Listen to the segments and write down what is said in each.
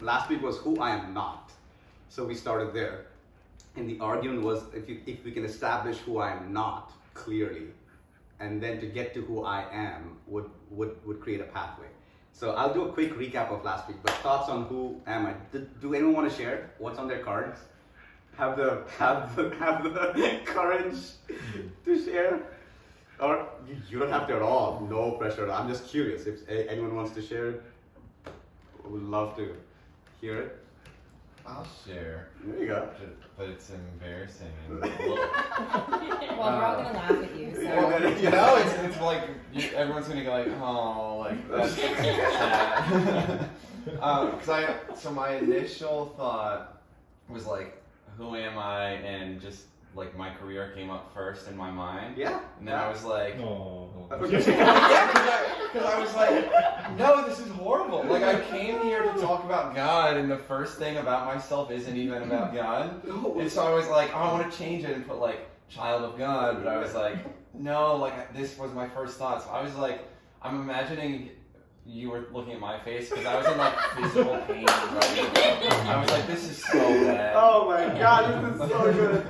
last week was who I am not. So we started there. And the argument was if we can establish who I am not clearly, and then to get to who I am would create a pathway. So I'll do a quick recap of last week, but thoughts on who am I? Do anyone want to share what's on their cards? Have the courage to share? Or you don't have to at all, no pressure. I'm just curious if anyone wants to share. I would love to hear it. I'll share. There you go. But it's embarrassing. And Well, we're all gonna laugh at you, so. you know, it's like everyone's gonna go like, oh, like that's sad. So my initial thought was like, who am I? And just like my career came up first in my mind. Yeah. And then I was like, Okay. yeah, because I was like, no, this is horrible. Like I came here to talk about God, and the first thing about myself isn't even about God. And so I was like, oh, I want to change it and put like child of God, but I was like, no, like this was my first thought. So I was like, I'm imagining you were looking at my face because I was in like physical pain. Right? I was like, this is so bad. Oh my God, this is so good.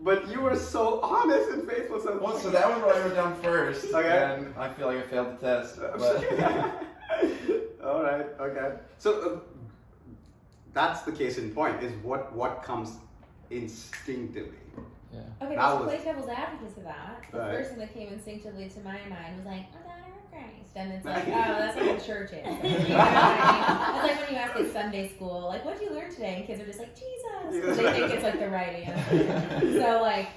But you were so honest and faithful. Well, so that was what I wrote down first. Okay. And I feel like I failed the test. But All right. Okay. So that's the case in point. Is what comes instinctively. Yeah. Okay, That let's was- play devil's advocate to that. The Right. first thing that came instinctively to my mind was like, a daughter of Christ. And it's like, oh, that's what the church is. Like, you know what I mean? It's like when you ask at Sunday school, like, what'd you learn today? And kids are just like, Jesus. 'Cause they think it's like the right answer. So like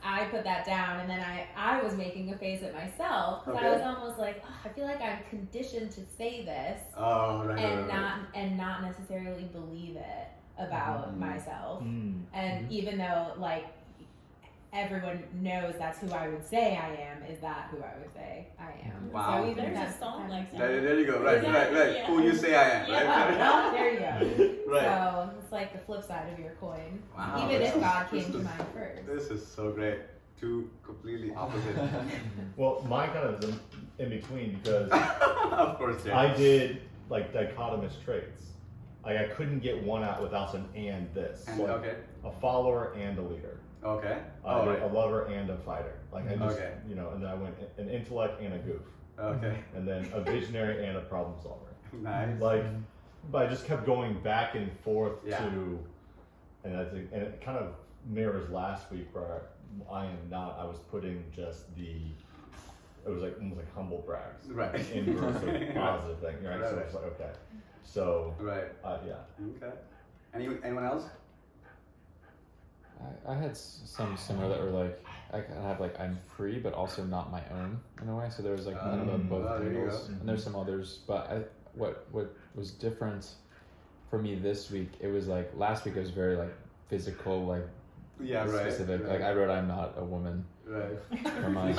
I put that down, and then I was making a face at myself because I Okay. was almost like, oh, I feel like I'm conditioned to say this Oh, right. and not necessarily believe it about myself. And even though like everyone knows that's who I would say I am, is that who I would say I am? Wow. So even There's that's a song like that. There you go. Right. Yeah. Who you say I am. Yeah, Right. well, there you go. Right. So it's like the flip side of your coin. Wow, Even this if is- God came this to is- mind first. This is so great. Two completely opposite. Well, mine kind of is in between because Of course, yeah. I did like dichotomous traits. Like I couldn't get one out without an and this. And, Like, okay. a follower and a leader. Okay. I did right. a lover and a fighter. Like I just, Okay. and then I went an intellect and a goof. Okay. And then a visionary and a problem solver. Nice. Like, but I just kept going back and forth Yeah. to, and I think, and it kind of mirrors last week where I am not. I was putting just it was like almost like humble brags, Right. inverse of positive thing, right? Right, So right. it's like okay, so Right. yeah. Okay. Anyone else? I had some similar that were like, I kind of have like, I'm free, but also not my own in a way. So there was like kind of a both there you angles. go. And there's some others, but what was different for me this week, it was like, last week it was very like physical, like Yeah. Right. specific. Right. Like I wrote, I'm not a woman Right. for mine.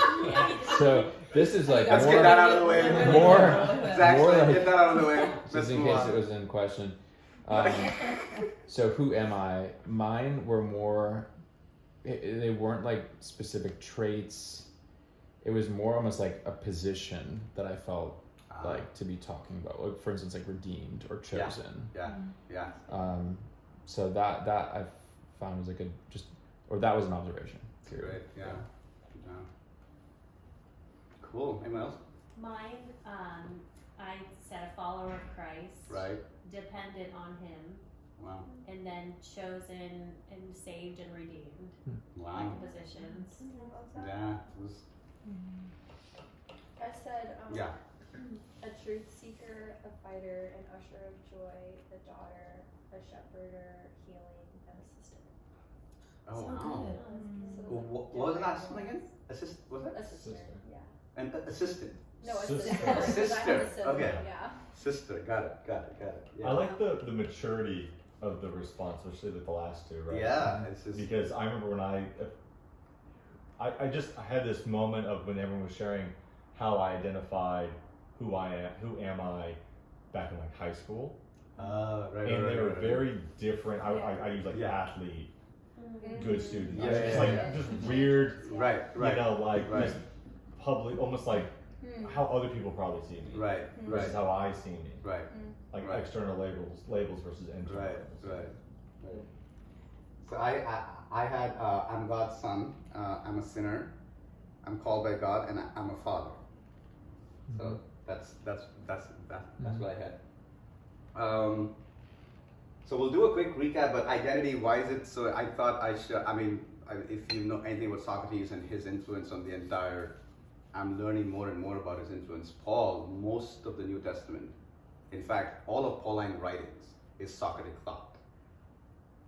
So this is like Let's more, get that out of the way. more, Exactly. more like, Get that out of the way. just Let's in move case on. it was in question. So who am I? Mine were more, they weren't like specific traits. It was more almost like a position that I felt like to be talking about. Like for instance, like redeemed or chosen. Yeah. So that I found was like that was an observation. Period. Great. Yeah. Good job. Cool. Anyone else? Mine, I said a follower of Christ, Right. dependent on Him, Wow. and then chosen and saved and redeemed, Wow. like the positions. Yeah. It was, I said yeah. a truth seeker, a fighter, an usher of joy, a daughter, a shepherder, healing, and assistant. Oh So wow. good. So What was the last one again? Was that? A sister, yeah. An assistant. No, a Sister. sister. 'cause I have a Sister, sibling, okay. Yeah. Sister. Got it. Yeah. I like the maturity of the response, especially with the last two, right? Yeah. It's just. Because I remember when I had this moment of when everyone was sharing how I identified who am I back in like high school, Right. and they were right. very different. Yeah. I use like Yeah. athlete, Mhm. good student. Yeah, It's yeah, like yeah. just weird, Right. you know, like Right. just public, almost like Hmm. how other people probably see me Right. versus how I see me. Right. Like Right. external labels versus internal labels. Right. So I had I'm God's son. I'm a sinner. I'm called by God, and I'm a father. So that's what I had. So we'll do a quick recap. But identity, why is it so? I thought I should. I mean, if you know anything about Socrates and his influence on the entire, I'm learning more and more about his influence. Paul, most of the New Testament, in fact, all of Pauline writings is Socratic thought.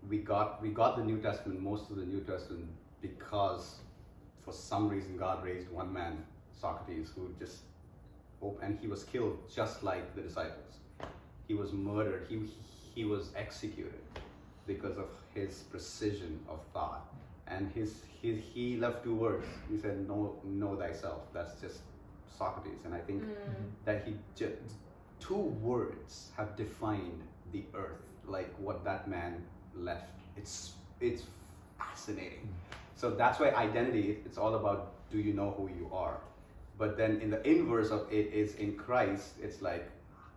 We got the New Testament, most of the New Testament, because for some reason God raised one man, Socrates, who just, and he was killed just like the disciples. He was murdered. He was executed because of his precision of thought. And he left 2 words. He said, know thyself. That's just Socrates. And I think that he just, 2 words have defined the earth, like what that man left. It's fascinating. So that's why identity, it's all about, do you know who you are? But then in the inverse of it is in Christ, it's like,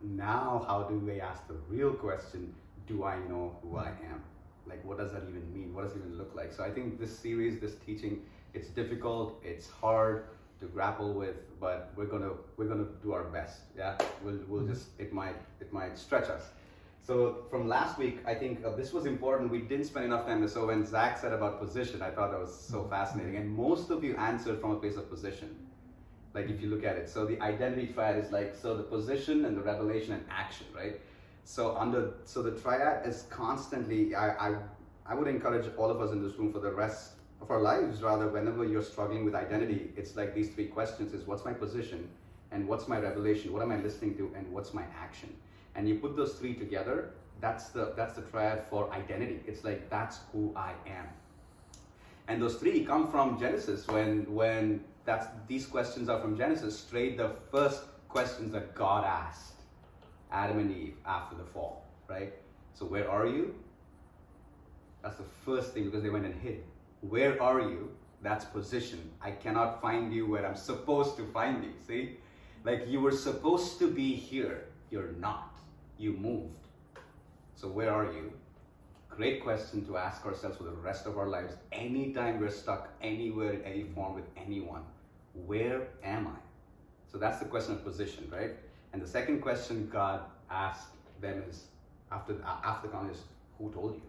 now how do we ask the real question, do I know who I am? Like, what does that even mean? What does it even look like? So I think this series, this teaching, it's difficult, it's hard to grapple with, but we're gonna do our best. Yeah, we'll just, it might stretch us. So from last week, I think this was important. We didn't spend enough time. So when Zach said about position, I thought that was so fascinating. And most of you answered from a place of position. Like if you look at it, so the identity triad is like, so the position and the revelation and action, right? So the triad is constantly, I would encourage all of us in this room for the rest of our lives, rather, whenever you're struggling with identity, it's like these 3 questions is, what's my position, and what's my revelation, what am I listening to, and what's my action? And you put those 3 together, that's the triad for identity. It's like, that's who I am. And those 3 come from Genesis, when these questions are from Genesis, straight the first questions that God asked Adam and Eve after the fall, right? So where are you? That's the first thing, because they went and hid. Where are you? That's position. I cannot find you where I'm supposed to find you, see? Like, you were supposed to be here, you're not. You moved. So where are you? Great question to ask ourselves for the rest of our lives. Anytime we're stuck anywhere, in any form, with anyone, where am I? So that's the question of position, right? And the second question God asked them is, after the comment is, who told you?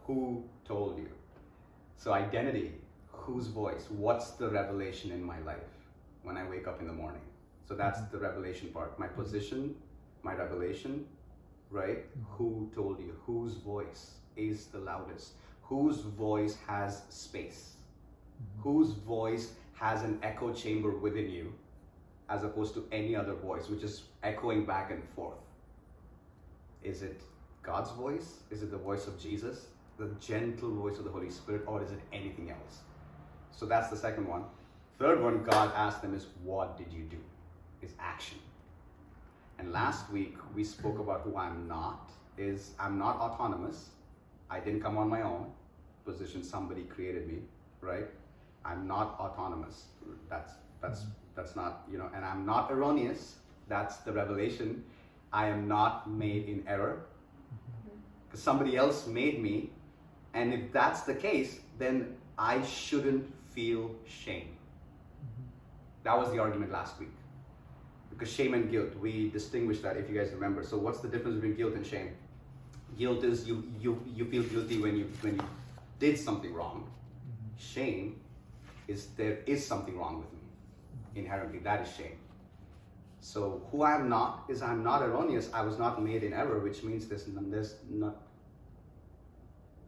Who told you? So identity, whose voice? What's the revelation in my life when I wake up in the morning? So that's the revelation part. My position, my revelation, right? Who told you? Whose voice is the loudest? Whose voice has space? Whose voice has an echo chamber within you, as opposed to any other voice, which is echoing back and forth? Is it God's voice? Is it the voice of Jesus? The gentle voice of the Holy Spirit? Or is it anything else? So that's the second one. Third one God asked them is, what did you do? Is action. And last week we spoke about who I'm not. Is I'm not autonomous. I didn't come on my own position. Somebody created me, right? I'm not autonomous. That's not, and I'm not erroneous. That's the revelation. I am not made in error, because somebody else made me. And if that's the case, then I shouldn't feel shame. That was the argument last week. Because shame and guilt, we distinguish that, if you guys remember. So what's the difference between guilt and shame? Guilt is you feel guilty when you did something wrong. Shame is there is something wrong with me. Inherently, that is shame. So who I'm not is I'm not erroneous. I was not made in error, which means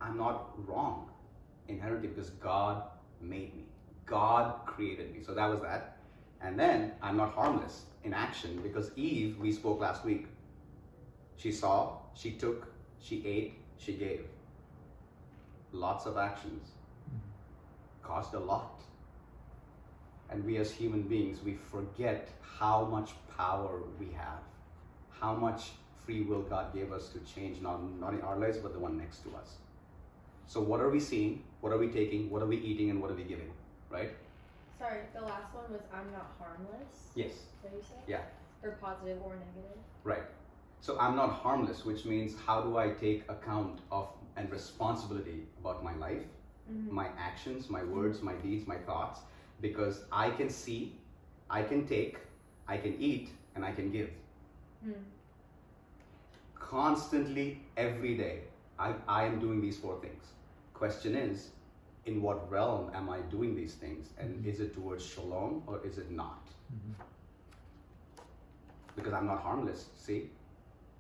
I'm not wrong inherently, because God made me. God created me. So that was that. And then I'm not harmless in action, because Eve, we spoke last week, she saw, she took, she ate, she gave. Lots of actions. Caused a lot. And we as human beings, we forget how much power we have, how much free will God gave us to change not in our lives, but the one next to us. So what are we seeing? What are we taking? What are we eating? And what are we giving? Right? Sorry, the last one was I'm not harmless. Yes. What you said? Yeah. Or positive or negative. Right. So I'm not harmless, which means how do I take account of and responsibility about my life, my actions, my words, my deeds, my thoughts, because I can see, I can take, I can eat, and I can give. Constantly, every day, I am doing these 4 things. Question is, in what realm am I doing these things? And is it towards shalom or is it not? Because I'm not harmless, see?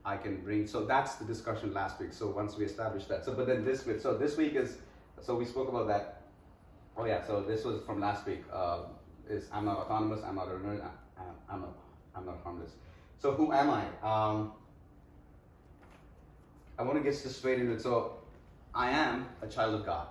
I can bring, so that's the discussion last week. So once we established that, but then this week, so this week is, so we spoke about that. Oh yeah, so this was from last week, is I'm not autonomous, I'm not ignorant, I'm not harmless. So who am I? I want to get just straight into it. So I am a child of God.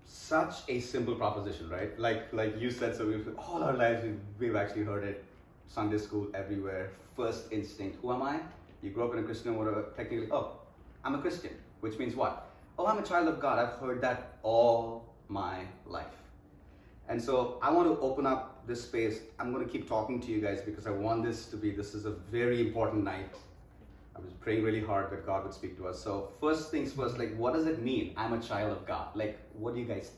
Such a simple proposition, right? Like you said, so all our lives we've actually heard it. Sunday school, everywhere. First instinct, who am I? You grew up in a Christian home, whatever, technically, oh, I'm a Christian, which means what? Oh, I'm a child of God. I've heard that all my life. And so I want to open up this space. I'm going to keep talking to you guys because I want this is a very important night. I was praying really hard that God would speak to us. So first things first, like what does it mean? I'm a child of God. Like what do you guys,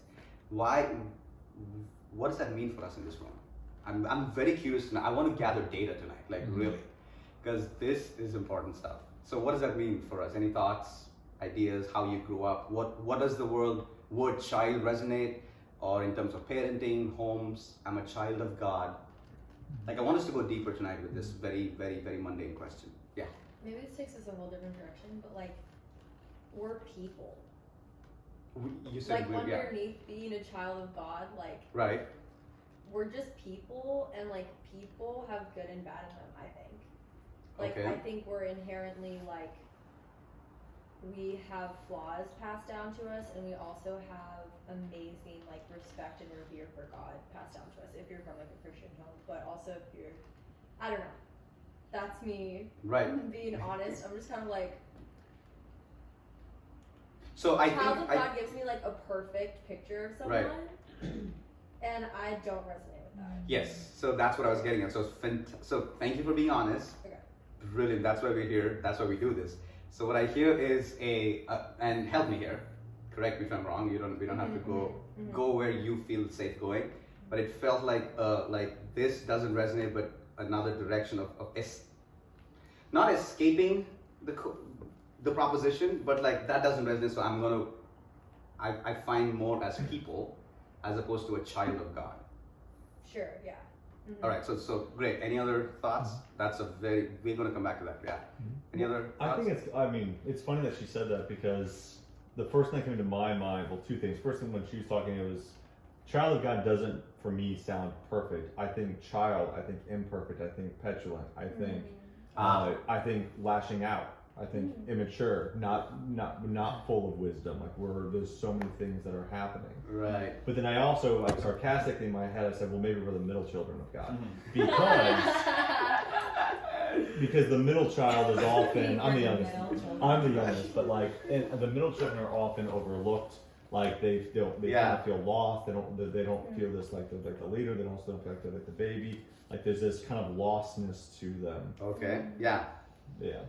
what does that mean for us in this room? I'm very curious tonight. I want to gather data tonight, like really, because this is important stuff. So what does that mean for us? Any thoughts, ideas, how you grew up? What does the word child resonate? Or in terms of parenting, homes, I'm a child of God. Like I want us to go deeper tonight with this very, very, very mundane question. Yeah. Maybe this takes us a whole different direction, but like, we're people. You said like yeah. underneath being a child of God, like Right. we're just people, and like people have good and bad in them. I think. Like Okay. I think we're inherently like we have flaws passed down to us, and we also have amazing like respect and revere for God passed down to us if you're from like a Christian home, but also if you're, I don't know. That's me Right. being honest. I'm just kind of like, So I child think of God gives me like a perfect picture of someone, and I don't resonate with that. yes. So that's what I was getting at. So so thank you for being honest. Okay. Brilliant. That's why we're here. That's why we do this. So what I hear is and help me here. Correct me if I'm wrong. We don't have to go where you feel safe going. But it felt like this doesn't resonate, but another direction of not escaping the proposition, but like that doesn't resonate. So I find more as people as opposed to a child of God. Sure. Yeah. All right. So great. Any other thoughts? We're going to come back to that. Yeah. Any other thoughts? I think it's funny that she said that because the first thing that came to my mind, well, 2 things. First thing when she was talking, it was child of God doesn't, for me, sound perfect. I think child, I think imperfect, I think petulant, I think I think lashing out, I think immature, not full of wisdom. Like there's so many things that are happening. Right. But then I also, like sarcastically in my head, I said, well, maybe we're the middle children of God, because the middle child is often, I'm the youngest, but like the middle children are often overlooked. Like they kind of feel lost. They don't feel this like they're like the leader. They don't feel like they're like the baby. Like there's this kind of lostness to them. Okay. Yeah. Yeah.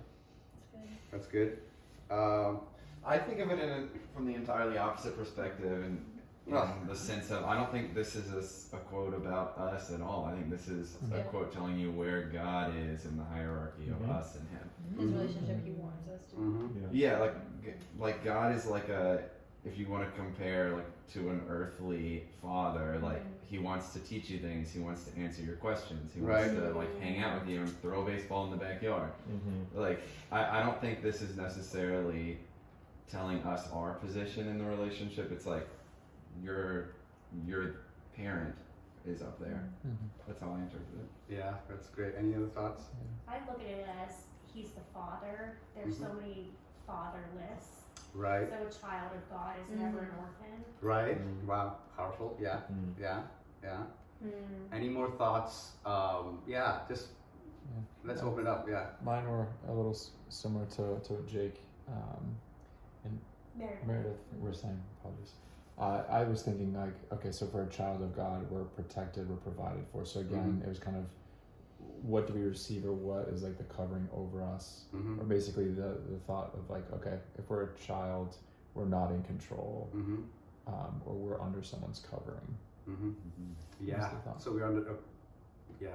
That's good. I think of it from the entirely opposite perspective, and in the sense of I don't think this is a quote about us at all. I think this is a quote telling you where God is in the hierarchy of us and Him. His relationship He wants us to. Yeah, like God is like if you want to compare like to an earthly father, like He wants to teach you things, He wants to answer your questions, He wants to like hang out with you and throw a baseball in the backyard. Like I don't think this is necessarily telling us our position in the relationship. It's like your parent is up there. That's how I interpret it. Yeah, that's great. Any other thoughts? I look at it as He's the father. There's so many fatherless. Right. So a child of God is never an orphan. Right. Wow. Powerful. Yeah. Yeah. Yeah. Any more thoughts? Let's open it up. Yeah. Mine were a little similar to what Jake and Meredith were saying. Apologies. I was thinking like, okay, so for a child of God, we're protected, we're provided for. So again, it was kind of what do we receive, or what is like the covering over us, Mm-hmm. or basically the thought of like, okay, if we're a child, we're not in control, Mm-hmm. or we're under someone's covering. Mm-hmm. What's Yeah. the thought? So we're under. Yeah.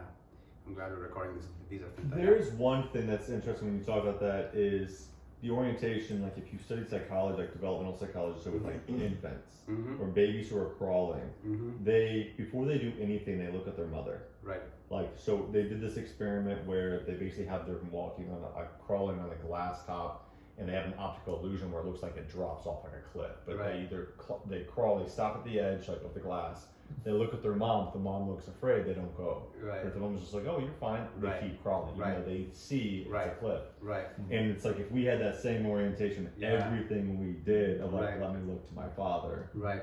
I'm glad we're recording this. These are fantastic. There's one thing that's interesting when you talk about that is the orientation. Like if you study psychology, like developmental psychology, so with like infants Mm-hmm. or babies who are crawling, Mm-hmm. they before they do anything, they look at their mother. Right. Like so, they did this experiment where they basically have them walking on crawling on a glass top, and they have an optical illusion where it looks like it drops off like a cliff. But Right. they either they crawl, they stop at the edge like of the glass. They look at their mom. If the mom looks afraid, they don't go. Right. But if the mom's just like, "Oh, you're fine," they Right. keep crawling, even Right. though they see it's a Right. cliff. Right. And it's like if we had that same orientation, Yeah. everything we did of like, Right. let me look to my father, Right.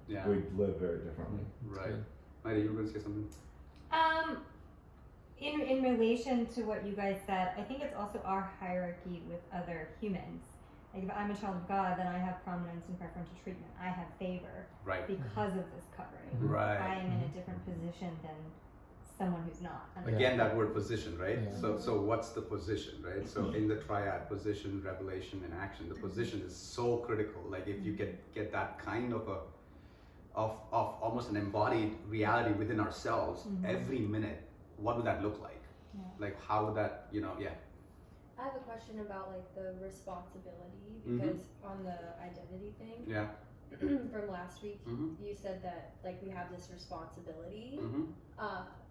Yeah. we'd live very differently. Right. good. Maria, you were going to say something? In relation to what you guys said, I think it's also our hierarchy with other humans. Like if I'm a child of God, then I have prominence and preferential treatment. I have favor Right. because of this covering. Right. I am in a different position than someone who's not. under Again, God. that word position, right? Yeah. So what's the position, right? So in the triad, position, revelation, and action, the position is so critical. Like if you get that kind of of almost an embodied reality within ourselves every minute, what would that look like? Yeah. Like how would that, yeah. I have a question about like the responsibility Mhm. because on the identity thing Yeah. from last week, Mm-hmm. you said that like we have this responsibility. Mm-hmm.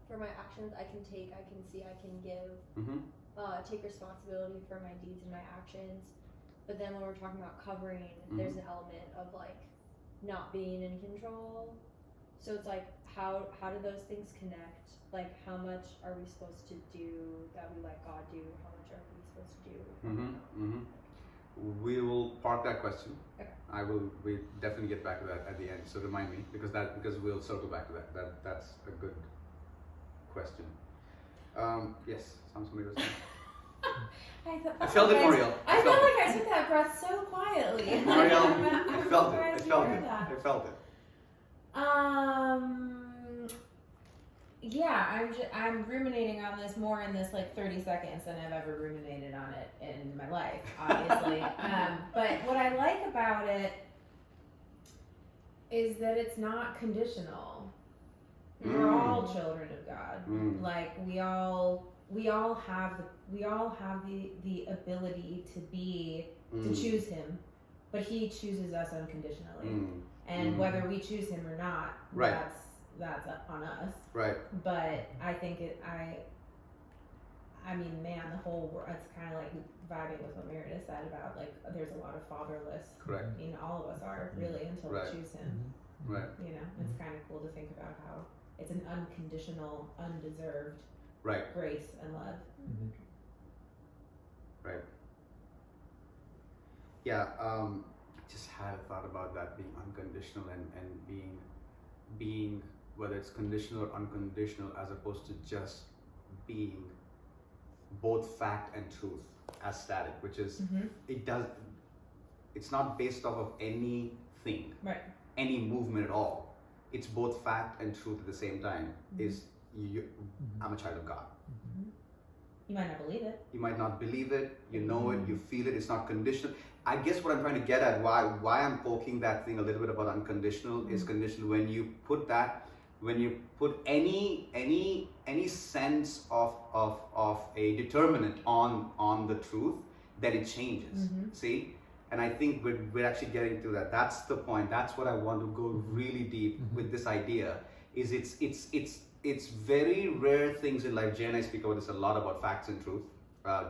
For my actions, I can take, I can see, I can give, Mm-hmm. take responsibility for my deeds and my actions. But then when we're talking about covering, there's an element of like not being in control. So it's like how do those things connect? Like how much are we supposed to do that we let God do? How much are we supposed to do? Mm-hmm. Mm-hmm. We will park that question. Okay. We'll definitely get back to that at the end. So remind me because we'll circle back to that. That's a good question. Yes, somebody was saying. I felt it, Moriel. I felt like I took that breath so quietly. Moriel, I felt it. Surprised I you felt heard it. that. I felt it. Yeah, I'm ruminating on this more in this like 30 seconds than I've ever ruminated on it in my life, obviously. But what I like about it is that it's not conditional. We're all children of God. Mm. Like we all have the ability to be to choose Him, but He chooses us unconditionally. Mm. And whether we choose Him or not, Right. that's on us. Right. But I think I mean, man, the whole world, it's kind of like vibing with what Meredith said about like there's a lot of fatherless. Correct. I mean, all of us are really until Right. we choose Him. Right. You know, it's kind of cool to think about how it's an unconditional, undeserved Right. grace and love. Right. Yeah. I just had a thought about that being unconditional and being whether it's conditional or unconditional as opposed to just being both fact and truth as static, which is it's not based off of anything, Right. any movement at all. It's both fact and truth at the same time. I'm a child of God. You might not believe it. You might not believe it, you know it, you feel it, it's not conditional. I guess what I'm trying to get at, why I'm poking that thing a little bit about unconditional is conditional when you put any sense of a determinant on the truth, then it changes. See? And I think we're actually getting to that. That's the point. That's what I want to go really deep with this idea. Is it's very rare things in life. Jay and I speak about this a lot about facts and truth.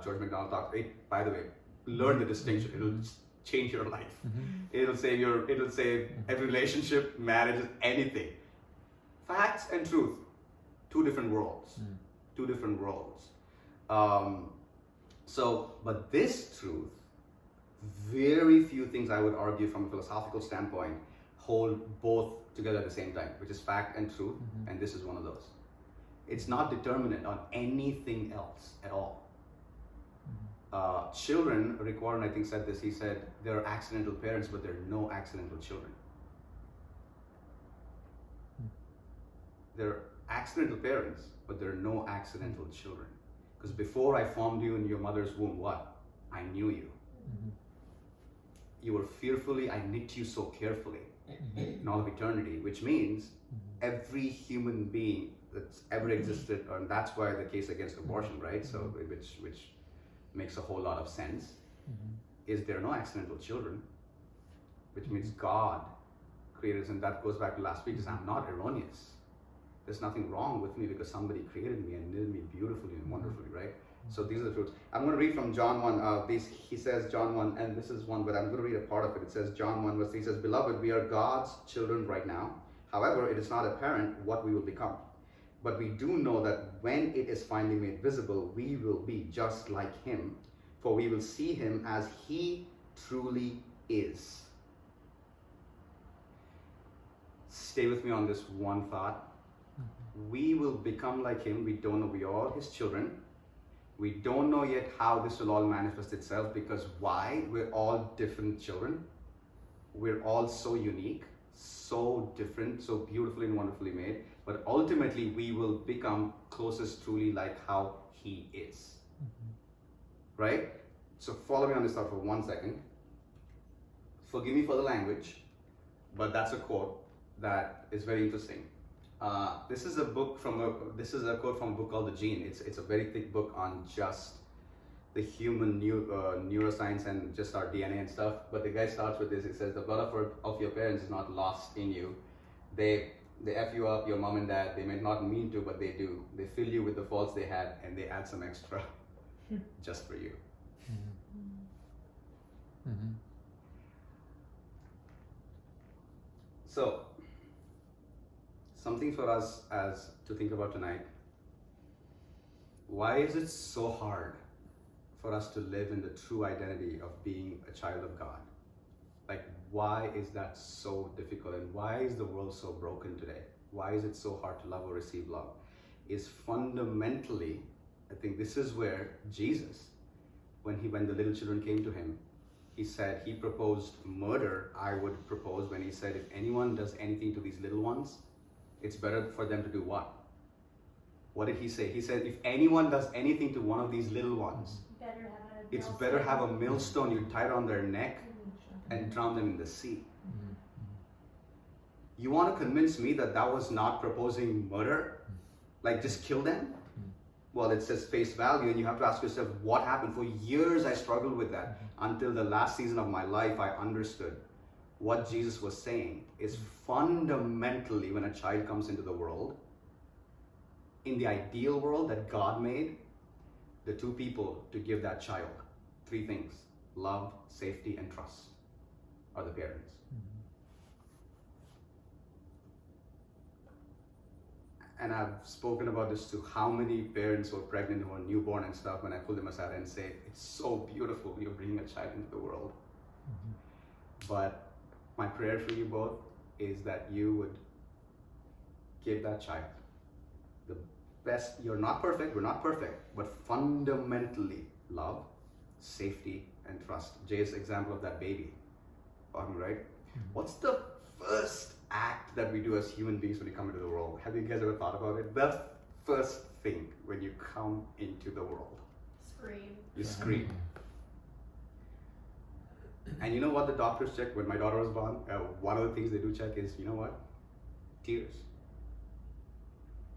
George MacDonald talked. By the way, learn the distinction. It'll change your life. It'll save every relationship, marriage, anything. Facts and truth, two different worlds. Two different worlds. But this truth, very few things I would argue from a philosophical standpoint hold both together at the same time, which is fact and truth, and this is one of those. It's not determinant on anything else at all. Children, Rick Warren I think said this, he said, there are accidental parents, but there are no accidental children. accidental parents, but there are no accidental children. Because before I formed you in your mother's womb, what? I knew you. You were fearfully, I knit you so carefully in all of eternity, which means every human being that's ever existed, and that's why the case against abortion, right? So, which makes a whole lot of sense, is there are no accidental children, which means God created us, and that goes back to last week, is I'm not erroneous. There's nothing wrong with me because somebody created me and knitted me beautifully and wonderfully, right? So these are the truths. I'm going to read from John 1. He says, John 1, and this is one, but I'm going to read a part of it. It says, John 1 verse 3 says, Beloved, we are God's children right now. However, it is not apparent what we will become. But we do know that when it is finally made visible, we will be just like him, for we will see him as he truly is. Stay with me on this one thought. We will become like him. We don't know. We are all his children. We don't know yet how this will all manifest itself, because why? We're all different children. We're all so unique, so different, so beautifully and wonderfully made. But ultimately, we will become closest truly like how he is. Right? So follow me on this thought for 1 second. Forgive me for the language, but that's a quote that is very interesting. This is a quote from a book called The Gene. It's a very thick book on just the human neuroscience and just our DNA and stuff. But the guy starts with this. It says the blood of your parents is not lost in you. They F you up, your mom and dad. They may not mean to, but they do. They fill you with the faults they had, and they add some extra just for you. So, something for us as to think about tonight. Why is it so hard for us to live in the true identity of being a child of God? Like, why is that so difficult, and why is the world so broken today? Why is it so hard to love or receive love? Is fundamentally, I think this is where Jesus, when the little children came to him, he said, he proposed murder. I would propose when he said, if anyone does anything to these little ones, it's better for them to do what? What did he say? He said, if anyone does anything to one of these little ones, it's better have a millstone you tie around their neck and drown them in the sea. You want to convince me that that was not proposing murder? Like just kill them? Well, it says face value, and you have to ask yourself, what happened? For years I struggled with that. Until the last season of my life, I understood what Jesus was saying is fundamentally, when a child comes into the world, in the ideal world that God made, the two people to give that child, 3 things: love, safety, and trust, are the parents. And I've spoken about this to how many parents who are pregnant, who are newborn and stuff, when I pull them aside and say, it's so beautiful, you're bringing a child into the world. But my prayer for you both is that you would give that child the best. You're not perfect, we're not perfect, but fundamentally love, safety, and trust. Jay's example of that baby, right? What's the first act that we do as human beings when we come into the world? Have you guys ever thought about it? The first thing when you come into the world. Scream. You scream. And you know what the doctors check when my daughter was born? One of the things they do check is, you know what? Tears.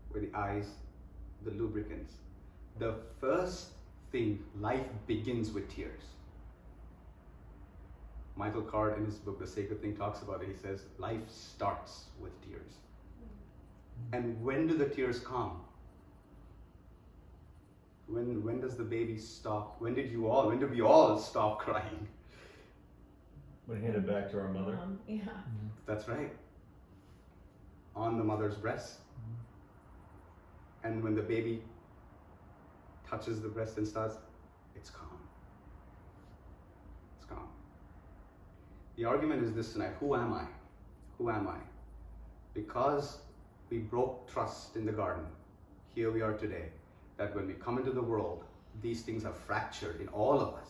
Where the eyes, the lubricants. The first thing, life begins with tears. Michael Card in his book, The Sacred Thing, talks about it. He says, life starts with tears. And when do the tears come? When does the baby stop? When did we all stop crying? When handed back to our mother. Yeah. That's right. On the mother's breast. And when the baby touches the breast and starts, it's calm. It's calm. The argument is this tonight: who am I? Who am I? Because we broke trust in the garden, here we are today. That when we come into the world, these things are fractured in all of us.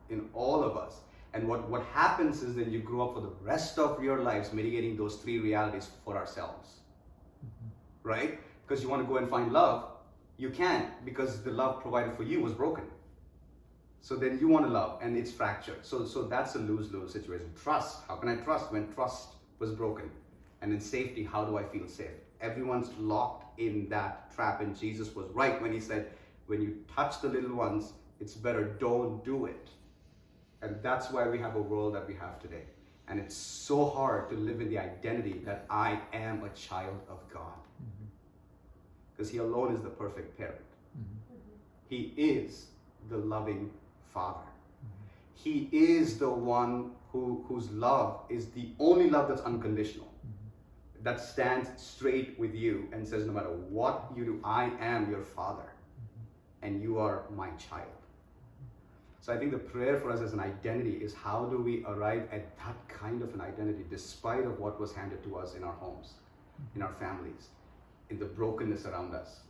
In all of us. And what happens is then you grow up for the rest of your lives mitigating those 3 realities for ourselves. Right? because you want to go and find love, you can't, because the love provided for you was broken. So then you want to love, and it's fractured. So that's a lose-lose situation. Trust. How can I trust when trust was broken? And in safety, how do I feel safe? Everyone's locked in that trap, and Jesus was right when he said, when you touch the little ones, it's better don't do it. And that's why we have a world that we have today. And it's so hard to live in the identity that I am a child of God. Because he alone is the perfect parent. He is the loving Father. He is the one whose love is the only love that's unconditional. That stands straight with you and says, no matter what you do, I am your Father. And you are my child. So I think the prayer for us as an identity is, how do we arrive at that kind of an identity despite of what was handed to us in our homes, in our families, in the brokenness around us.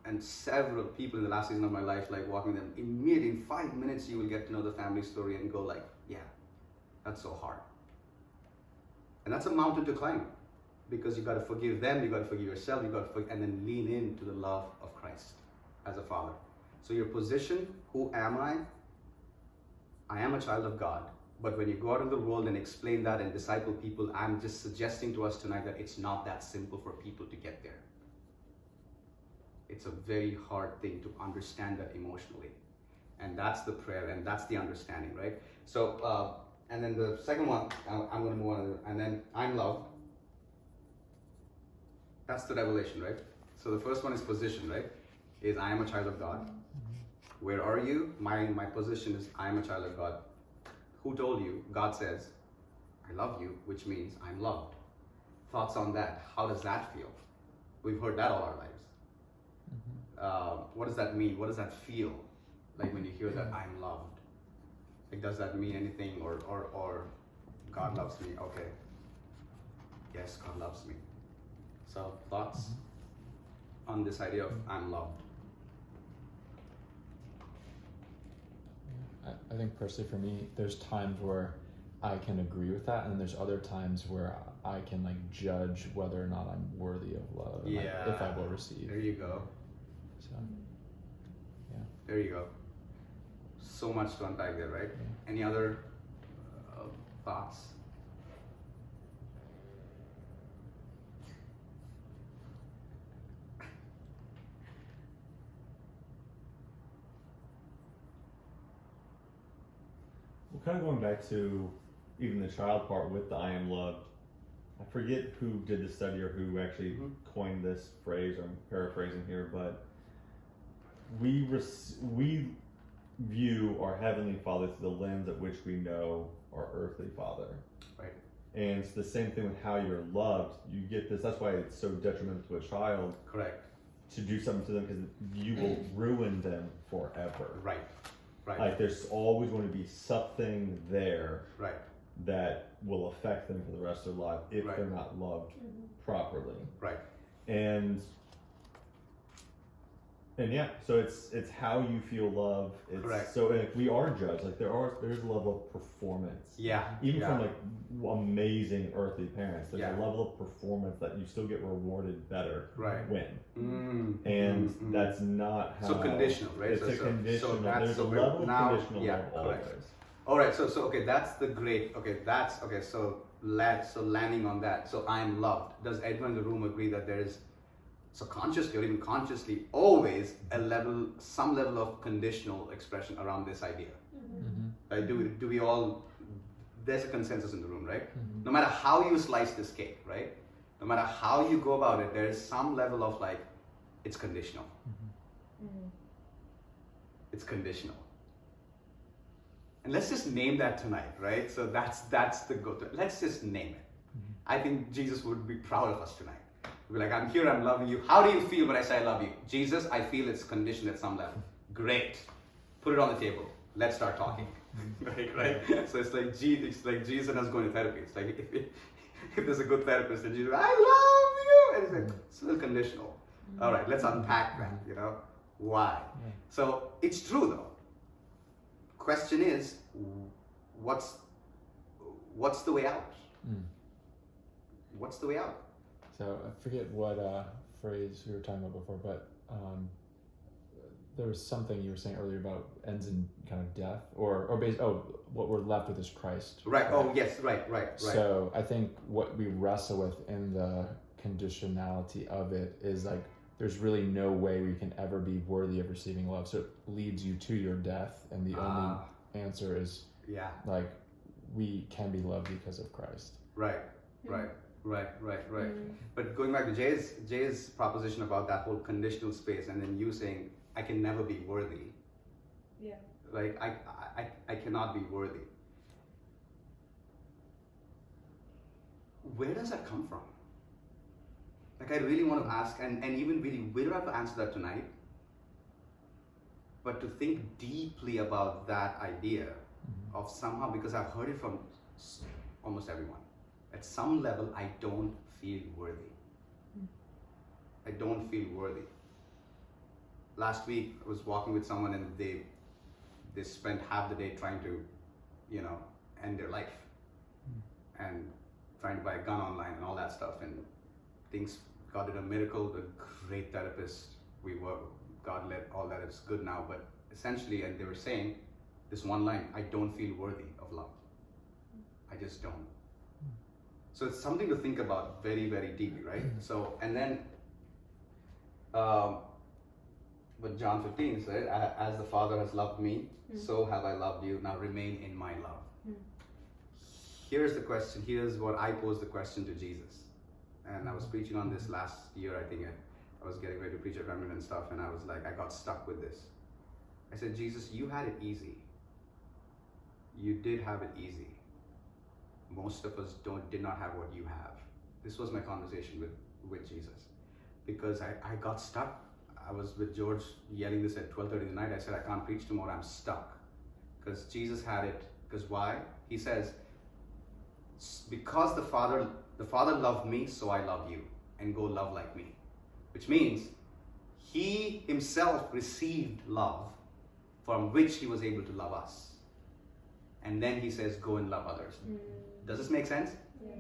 And several people in the last season of my life, like walking them, immediately in 5 minutes you will get to know the family story and go like, yeah, that's so hard. And that's a mountain to climb, because you got to forgive them, you got to forgive yourself, you got to and then lean into the love of Christ as a father. So your position, who am I? I am a child of God. But when you go out in the world and explain that and disciple people, I'm just suggesting to us tonight that it's not that simple for people to get there. It's a very hard thing to understand that emotionally. And that's the prayer, and that's the understanding, right? So, and then the second one, I'm going to move on, and then I'm loved. That's the revelation, right? So the first one is position, right? Is I am a child of God. Where are you? My position is I am a child of God. Who told you? God says, I love you, which means I'm loved. Thoughts on that? How does that feel? We've heard that all our lives. What does that mean? What does that feel like when you hear that I'm loved? Like, does that mean anything? Or God loves me? Okay. Yes, God loves me. So thoughts on this idea of I'm loved? I think personally for me, there's times where I can agree with that, and there's other times where I can like judge whether or not I'm worthy of love, and like, if I will receive. There you go. So, yeah. There you go. So much to unpack there, right? Yeah. Any other thoughts? Well, kind of going back to even the child part with the I am loved, I forget who did the study or who actually coined this phrase, or I'm paraphrasing here, but we view our Heavenly Father through the lens at which we know our earthly Father. Right. And it's the same thing with how you're loved. You get this, that's why it's so detrimental to a child. Correct. To do something to them, because you will ruin them forever. Right. Right. Like there's always going to be something there Right. that will affect them for the rest of their life if Right. they're not loved properly. Right. And yeah, so it's how you feel love. It's Correct. so like we are judged. Like there's a level of performance. Yeah. Even yeah. from like amazing earthly parents, there's Yeah. a level of performance that you still get rewarded better Right. when. And that's not how. So conditional, right? It's a conditional. There's a level of conditional yeah, love correct. always. All right. So okay, that's the great. Okay, that's okay. So landing on that. So I'm loved. Does everyone in the room agree that there is, so consciously or even consciously, always some level of conditional expression around this idea? Right? Do we all? There's a consensus in the room, right? No matter how you slice this cake, right? No matter how you go about it, there is some level of like, it's conditional. It's conditional. And let's just name that tonight, right? So that's the go-to. Let's just name it. I think Jesus would be proud of us tonight. We'd be like, I'm here, I'm loving you. How do you feel when I say I love you? Jesus, I feel it's conditioned at some level. Great. Put it on the table. Let's start talking. right? So it's like Jesus and us going to therapy. It's like if there's a good therapist and Jesus, I love you, and it's like, it's a little conditional. All right, let's unpack that, why? So it's true though. Question is, what's the way out? What's the way out? So I forget what phrase we were talking about before, but there was something you were saying earlier about ends in kind of death, or what we're left with is Christ. Right. Oh yes. Right. So I think what we wrestle with in the conditionality of it is like there's really no way we can ever be worthy of receiving love. So it leads you to your death, and the only answer is Yeah. like we can be loved because of Christ. Right. But going back to Jay's proposition about that whole conditional space, and then you saying, I can never be worthy. Yeah. Like I cannot be worthy. Where does that come from? Like I really want to ask, and even really, we don't have to answer that tonight, but to think deeply about that idea of somehow, because I've heard it from almost everyone. At some level, I don't feel worthy. I don't feel worthy. Last week, I was walking with someone, and they spent half the day trying to, end their life, and trying to buy a gun online and all that stuff, and things. God did a miracle. The great therapist we were. God let all that is good now, but essentially, and they were saying this one line: I don't feel worthy of love. I just don't. So it's something to think about very, very deeply, right? So, and then, what John 15 said, as the Father has loved me, so have I loved you. Now remain in my love. Here's the question. Here's what I posed the question to Jesus. And I was preaching on this last year, I think. I was getting ready to preach at Remnant and stuff, and I was like, I got stuck with this. I said, Jesus, you had it easy. You did have it easy. Most of us did not have what you have. This was my conversation with Jesus, because I got stuck. I was with George yelling this at 12:30 in the night. I said, I can't preach tomorrow, I'm stuck. Because Jesus had it. Because why? He says, because the Father loved me, so I love you, and go love like me. Which means he himself received love from which he was able to love us. And then he says, go and love others. Does this make sense? Yeah.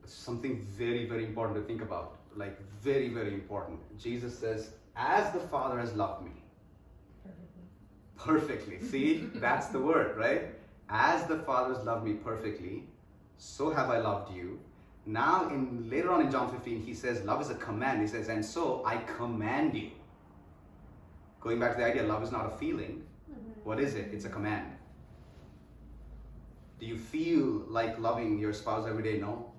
It's something very, very important to think about. Like very, very important. Jesus says, as the Father has loved me. Perfectly. See, that's the word, right? As the Father has loved me perfectly, so have I loved you. Now, later on in John 15, he says, love is a command. He says, and so I command you. Going back to the idea, love is not a feeling. What is it? It's a command. Do you feel like loving your spouse every day? No.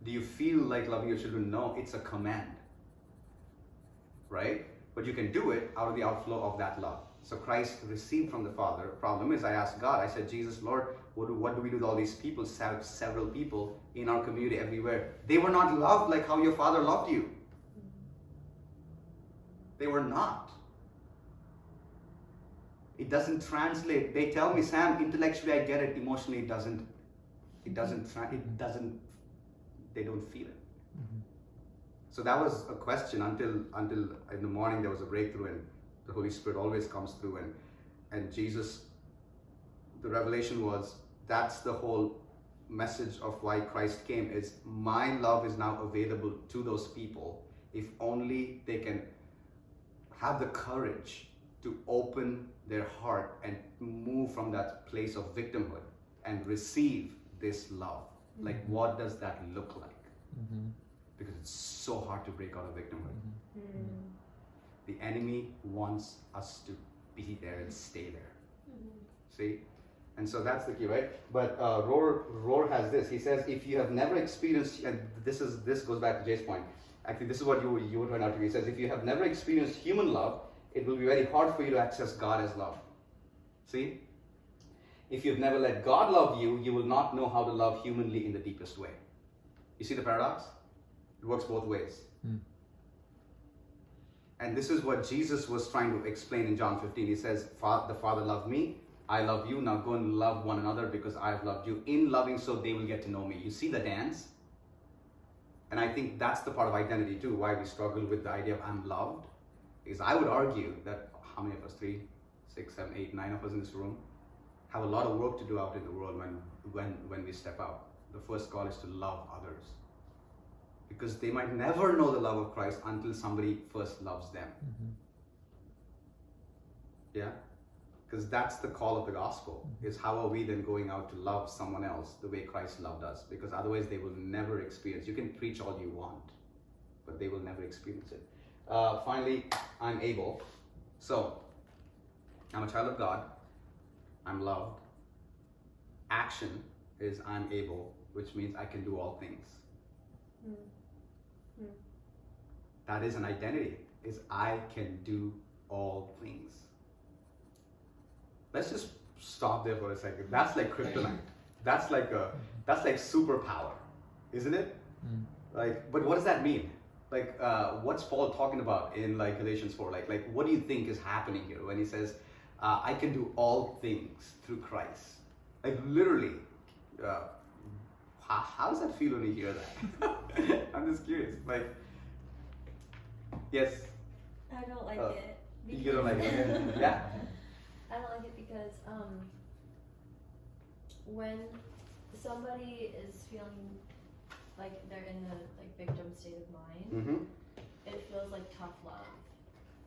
Do you feel like loving your children? No. It's a command. Right? But you can do it out of the outflow of that love. So Christ received from the Father. Problem is, I asked God, I said, Jesus, Lord, what do we do with all these people, several people in our community everywhere? They were not loved like how your Father loved you. They were not. It doesn't translate. They tell me, Sam, intellectually I get it, emotionally it doesn't, they don't feel it. So that was a question until in the morning there was a breakthrough, and the Holy Spirit always comes through, and Jesus, the revelation was, that's the whole message of why Christ came, is my love is now available to those people if only they can have the courage to open their heart and move from that place of victimhood and receive this love. Like, what does that look like? Because it's so hard to break out of victimhood. The enemy wants us to be there and stay there. See? And so that's the key, right? But Rohr has this. He says, if you have never experienced, and this goes back to Jay's point. Actually, this is what you would turn out to be. He says, if you have never experienced human love, it will be very hard for you to access God as love. See? If you've never let God love you, you will not know how to love humanly in the deepest way. You see the paradox? It works both ways. And this is what Jesus was trying to explain in John 15. He says, the Father loved me, I love you, now go and love one another because I have loved you. In loving so, they will get to know me. You see the dance? And I think that's the part of identity too, why we struggle with the idea of I'm loved. Because I would argue that how many of us, 3, 6, 7, 8, 9 of us in this room, have a lot of work to do out in the world when we step out. The first call is to love others. because they might never know the love of Christ until somebody first loves them. Yeah? Because that's the call of the gospel, is how are we then going out to love someone else the way Christ loved us? Because otherwise they will never experience. You can preach all you want, but they will never experience it. Finally, I'm able. So, I'm a child of God. I'm loved. Action is I'm able, which means I can do all things. That is an identity, is I can do all things. Let's just stop there for a second. That's like kryptonite. That's like superpower, isn't it? Like, but what does that mean? Like, what's Paul talking about in like Galatians 4? Like, what do you think is happening here when he says, I can do all things through Christ? Like, literally, how does that feel when you hear that? I'm just curious. Like, yes. I don't like it. You don't like it? Yeah. I don't like it because when somebody is feeling like they're in the like victim state of mind, it feels like tough love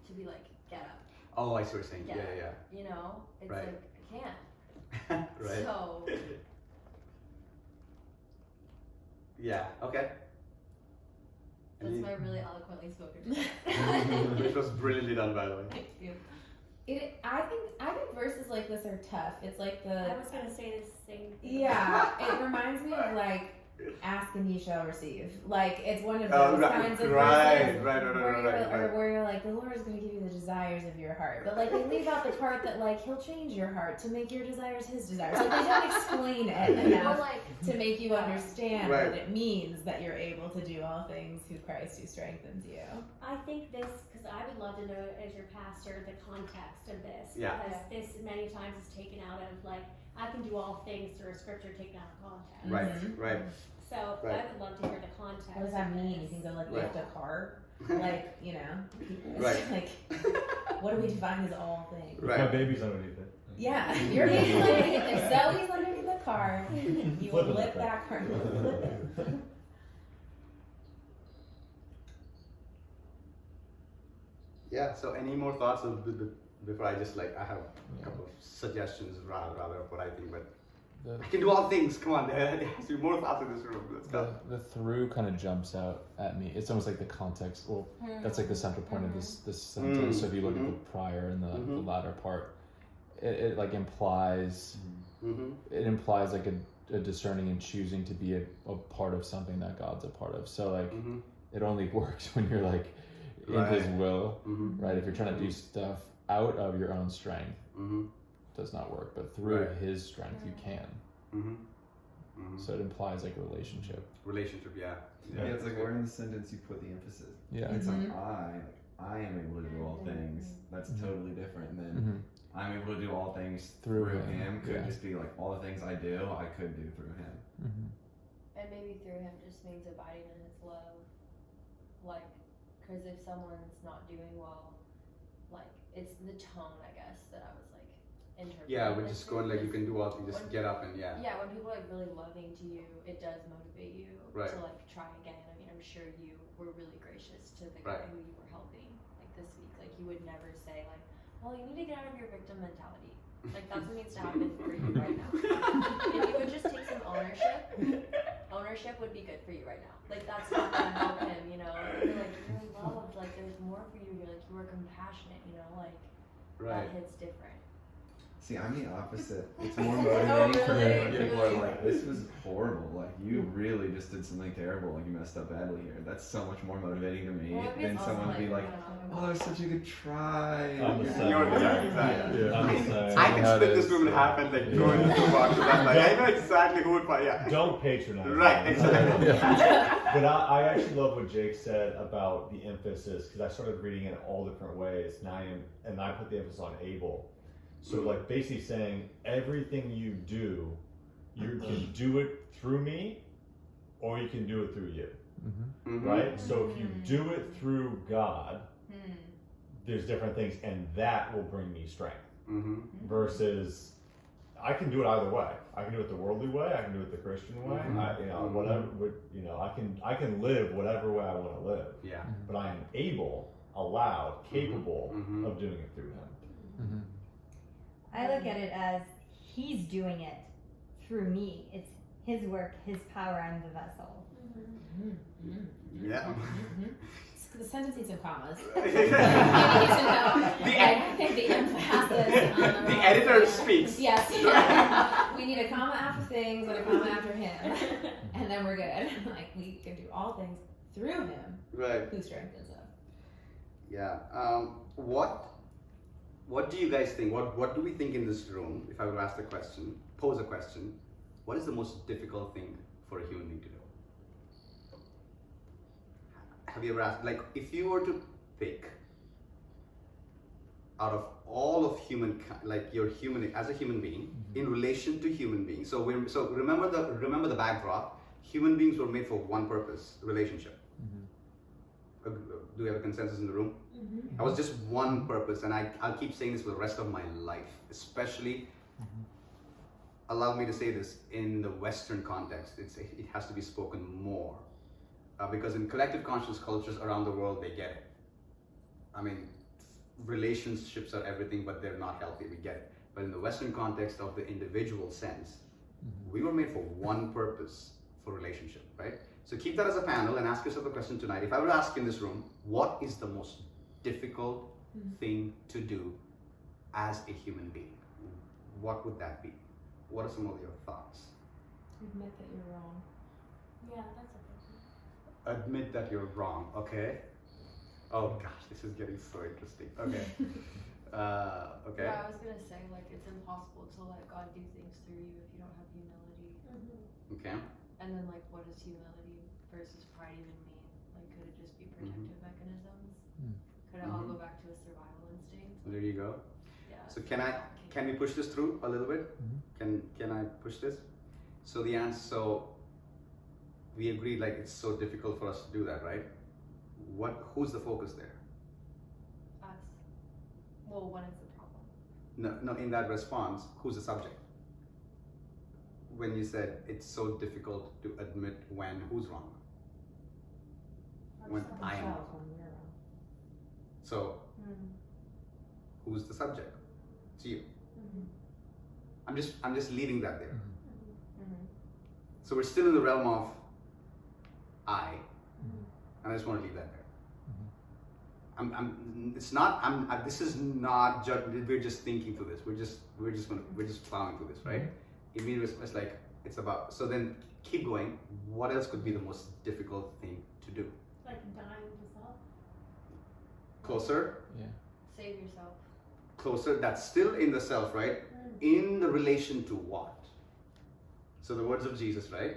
to be like, get up. Oh, I see what you're saying. Get Yeah. up. You know, it's Right. like I can't. Right. So Yeah. Okay. that's And my really eloquently spoken. which was brilliantly done, by the way. Thank you. I think verses like this are tough. It's like I was gonna say the same thing. yeah. It reminds me of like ask and ye shall receive. Like it's one of Oh, those right, kinds of right, verses right, where you're like the Lord is going to give you the desires of your heart, but like they leave out the part that like He'll change your heart to make your desires His desires. Like they don't explain it Or enough like to make you understand Right. what it means that you're able to do all things through Christ who strengthens you. I think this, because I would love to know as your pastor the context of this. Yeah. Because this many times is taken out of like, I can do all things through a scripture taken out of context. Right. Right. So Right. I would love to hear the context. What does that of mean? this. You can go like Right. lift a car, like you know, it's Right. like what do we define as all things? Right. My baby's underneath it. Yeah, your baby's underneath it. Zoe's underneath the car. You Flip it lift like that car. Flip it. Yeah. So, any more thoughts before I just like I have a couple of suggestions rather of what I think, but I can do all things. Come on, there has to be more thoughts in this room. Let's go. The through kind of jumps out at me. It's almost like the context. Well, that's like the central point of this sentence. So if you look at the prior and the latter part, it like implies it implies like a discerning and choosing to be a part of something that God's a part of. So like it only works when you're like in His will, right? If you're trying to do stuff out of your own strength, does not work. But through Right. His strength, you can. So it implies like a relationship. Relationship, yeah. Yeah, it's like where in the sentence you put the emphasis. Yeah. It's like I am able to do all things. That's totally different than I'm able to do all things Through through Him. Him. Could Yeah. just be like all the things I do, I could do through Him. And maybe through Him just means abiding in His love. Like, because if someone's not doing well, like, it's the tone, I guess, that I was like interpreting. Yeah, we're just going like you can do all things, just get up and yeah. Yeah, when people are like really loving to you, it does motivate you Right. to like try again. I mean, I'm sure you were really gracious to the Right. guy who you were helping like this week. Like, you would never say like, well, you need to get out of your victim mentality. Like, that's what needs to happen for you right now. If you would just take some ownership would be good for you right now. Like, that's not gonna help him, you know. You're like, you're loved, like there's more for you. You're like, you are compassionate, you know, like Right. that hits different. See, I'm the opposite. It's more motivating for me when really? people are like, this was horrible. Like, you really just did something terrible. Like, you messed up badly here. That's so much more motivating to me Well, maybe than it's also someone to be like, oh, that was such a good try. I'm the same. You're exactly. Yeah, I'm the same. I can How it split this is. room in half and like go into two boxes. I'm like, I know exactly who would fight. Yeah. Don't patronize. Right, me. exactly. But I actually love what Jake said about the emphasis, because I started reading it all different ways. And I put the emphasis on able. So like basically saying everything you do, you can do it through me, or you can do it through you. Right? So if you do it through God, there's different things, and that will bring me strength. Versus I can do it either way. I can do it the worldly way. I can do it the Christian way. Whatever. I can live whatever way I want to live. Yeah. But I am able, allowed, capable of doing it through Him. Mm-hmm. I look at it as He's doing it through me. It's His work, His power. I'm the vessel. Yeah. The sentence needs some commas. Maybe need to know. I think the emphasis on The editor speaks. Yes. We need a comma after things and a comma after him, and then we're good. Like we can do all things through him, Right. who strengthens us. Yeah. What do you guys think? What do we think in this room? If I were to ask the question, pose a question, what is the most difficult thing for a human being to do? Have you ever asked, like, if you were to pick out of all of like your human as a human being in relation to human beings. So remember the backdrop. Human beings were made for one purpose: relationship. Do we have a consensus in the room? I was just one purpose, and I'll keep saying this for the rest of my life, especially. Allow me to say this in the Western context. It has to be spoken more. Because in collective conscious cultures around the world, they get it. I mean, relationships are everything, but they're not healthy, we get it. But in the Western context of the individual sense, we were made for one purpose, for relationship, right? So keep that as a panel and ask yourself a question tonight. If I were to ask in this room, what is the most difficult thing to do as a human being? What would that be? What are some of your thoughts? Admit that you're wrong. Yeah, that's a good one. Admit that you're wrong, okay? Oh gosh, this is getting so interesting. Okay. Okay. Yeah, I was gonna say, like, it's impossible to let God do things through you if you don't have humility. Okay. And then, like, what does humility versus pride even mean? Like, could it just be protective mechanisms? Could it all go back to a survival instinct? There you go. Yeah. So can we push this through a little bit? Can I push this? So the answer, so we agreed like it's so difficult for us to do that, right? Who's the focus there? Us. Well, when it's the problem. No, in that response, who's the subject? When you said it's so difficult to admit who's wrong? When I am wrong. So who's the subject? It's you. I'm just leaving that there. So we're still in the realm of I, and I just want to leave that there. This is not we're just thinking through this. We're just plowing through this, right? Immediately it's like it's about. So then keep going. What else could be the most difficult thing to do? Like dying to self. Closer. Yeah. Save yourself. Closer. That's still in the self, right? In the relation to what? So the words of Jesus, right?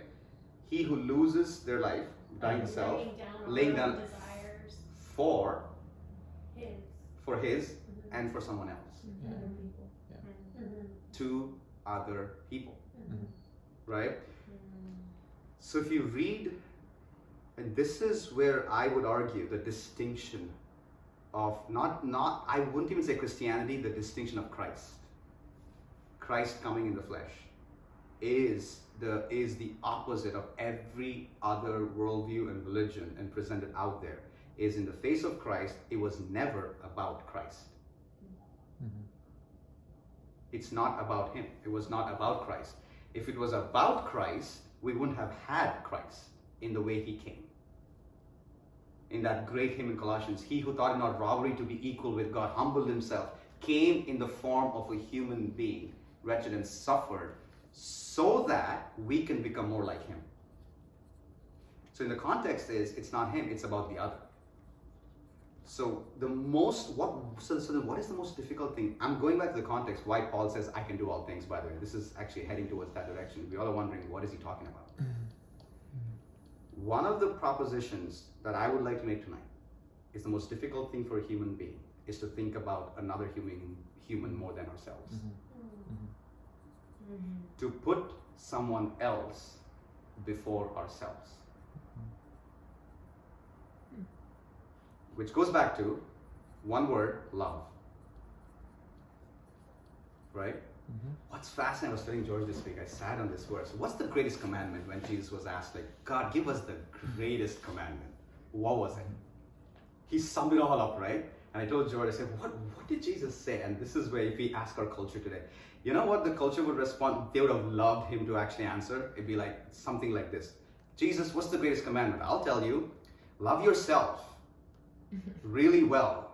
He who loses their life, dying to self, laying down desires for his and for someone else. To other people. Right? So if you read, and this is where I would argue the distinction of not I wouldn't even say Christianity, the distinction of Christ. Christ coming in the flesh is the opposite of every other worldview and religion and presented out there. Is in the face of Christ, it was never about Christ. It's not about him. It was not about Christ. If it was about Christ, we wouldn't have had Christ in the way he came. In that great hymn in Colossians, he who thought it not robbery to be equal with God humbled himself, came in the form of a human being, wretched and suffered, so that we can become more like him. So in the context it's not him, it's about the other. So then what is the most difficult thing? I'm going back to the context why Paul says I can do all things, by the way. This is actually heading towards that direction. We all are wondering, what is he talking about? One of the propositions that I would like to make tonight is the most difficult thing for a human being is to think about another human more than ourselves. To put someone else before ourselves. Which goes back to one word, love. Right? What's fascinating, I was telling George this week, I sat on this verse. What's the greatest commandment when Jesus was asked, like, God, give us the greatest commandment? What was it? He summed it all up, right? And I told George, I said, what did Jesus say? And this is where, if we ask our culture today, you know what the culture would respond? They would have loved him to actually answer. It'd be like something like this. Jesus, what's the greatest commandment? I'll tell you, love yourself really well.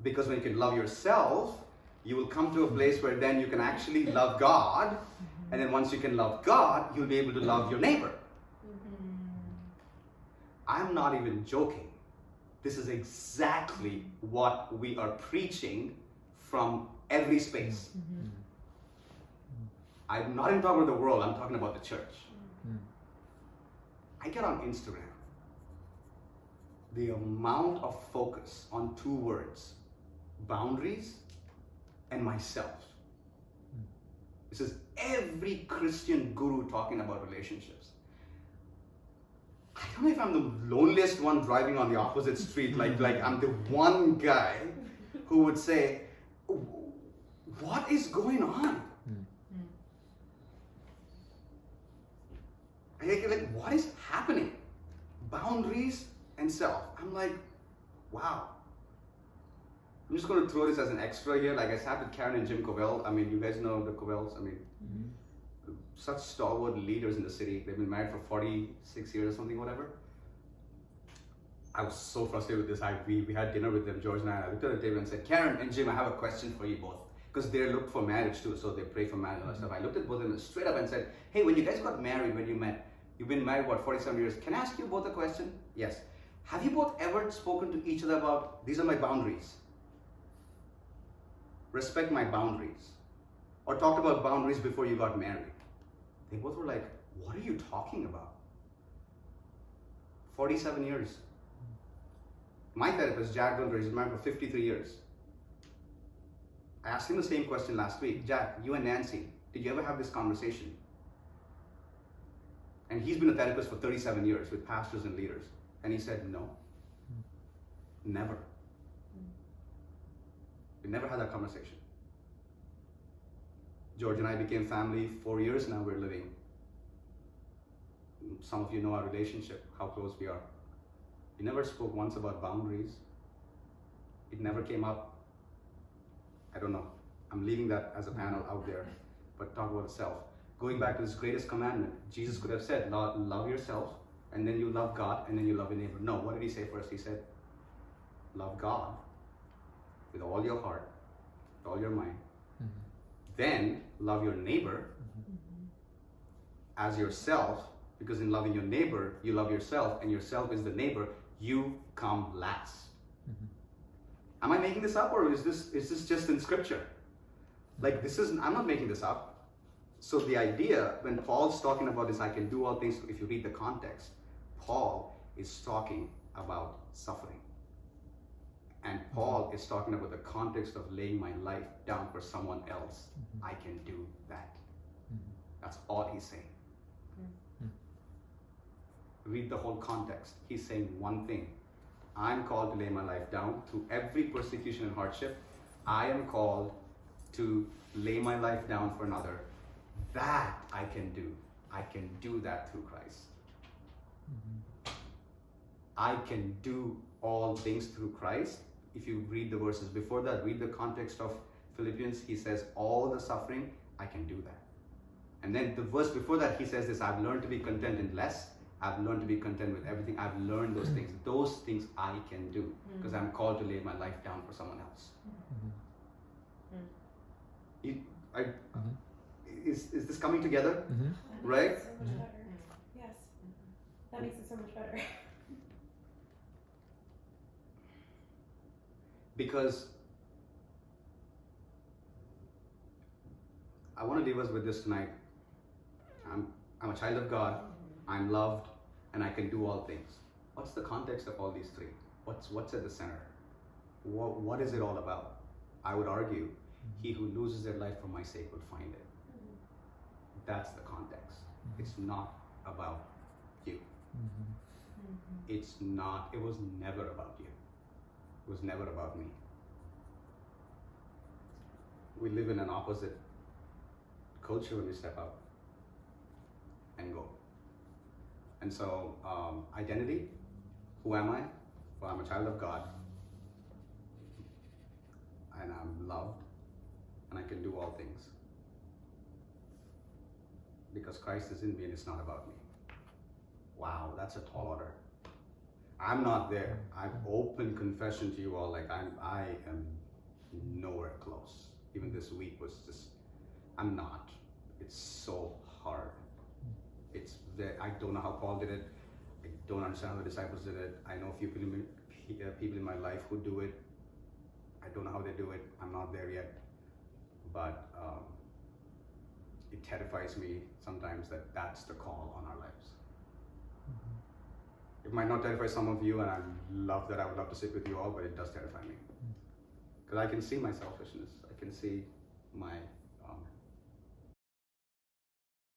Because when you can love yourself, you will come to a place where then you can actually love God. And then once you can love God, you'll be able to love your neighbor. I'm not even joking. This is exactly what we are preaching from every space. I'm not even talking about the world, I'm talking about the church. I get on Instagram. The amount of focus on two words, boundaries and myself. This is every Christian guru talking about relationships. I don't know if I'm the loneliest one driving on the opposite street, like I'm the one guy who would say, what is going on? Like, what is happening? Boundaries and self. I'm like, wow. I'm just going to throw this as an extra here. Like I sat with Karen and Jim Covell. I mean, you guys know the Covells. I mean, such stalwart leaders in the city. They've been married for 46 years or something, whatever. I was so frustrated with this. We had dinner with them, George and I looked at the table and said, Karen and Jim, I have a question for you both. Because they look for marriage too, so they pray for marriage and all that stuff. I looked at both of them straight up and said, hey, when you guys got married, when you met, you've been married, what, 47 years? Can I ask you both a question? Yes. Have you both ever spoken to each other about, these are my boundaries? Respect my boundaries. Or talked about boundaries before you got married? They both were like, what are you talking about? 47 years. My therapist, Jack Gunter, is married for 53 years. I asked him the same question last week. Jack, you and Nancy, did you ever have this conversation? And he's been a therapist for 37 years with pastors and leaders. And he said, no. Never. We never had that conversation. George and I became family 4 years now we're living. Some of you know our relationship, how close we are. We never spoke once about boundaries. It never came up. I don't know. I'm leaving that as a panel out there, but talk about self. Going back to this greatest commandment, Jesus could have said, love yourself, and then you love God, and then you love your neighbor. No, what did he say first? He said, love God with all your heart, with all your mind. Then love your neighbor as yourself, because in loving your neighbor, you love yourself, and yourself is the neighbor. You come last. Am I making this up, or is this just in scripture? Like, I'm not making this up. So the idea, when Paul's talking about this, I can do all things, if you read the context, Paul is talking about suffering. And Paul is talking about the context of laying my life down for someone else. I can do that. That's all he's saying. Read the whole context. He's saying one thing. I'm called to lay my life down through every persecution and hardship. I am called to lay my life down for another. That I can do. I can do that through Christ. I can do all things through Christ. If you read the verses before that, read the context of Philippians, he says, all the suffering, I can do that. And then the verse before that, he says this, I've learned to be content in less. I've learned to be content with everything. I've learned those things. Those things I can do because I'm called to lay my life down for someone else. Is this coming together? Right? So much better. Yes. That makes it so much better. Because I want to leave us with this tonight. I'm a child of God. I'm loved, and I can do all things. What's the context of all these three? What's at the center? What is it all about? I would argue, he who loses their life for my sake will find it. That's the context. It's not about you. It was never about you. It was never about me. We live in an opposite culture when we step out and go. And so, identity, who am I? Well, I'm a child of God, and I'm loved, and I can do all things. Because Christ is in me and it's not about me. Wow, that's a tall order. I'm not there. I've open confession to you all, like I am nowhere close. Even this week was just, I'm not. It's so hard. I don't know how Paul did it. I don't understand how the disciples did it. I know a few people in my life who do it. I don't know how they do it. I'm not there yet. But it terrifies me sometimes that that's the call on our lives. It might not terrify some of you, and I would love to sit with you all, but it does terrify me. Because I can see my selfishness. I can see my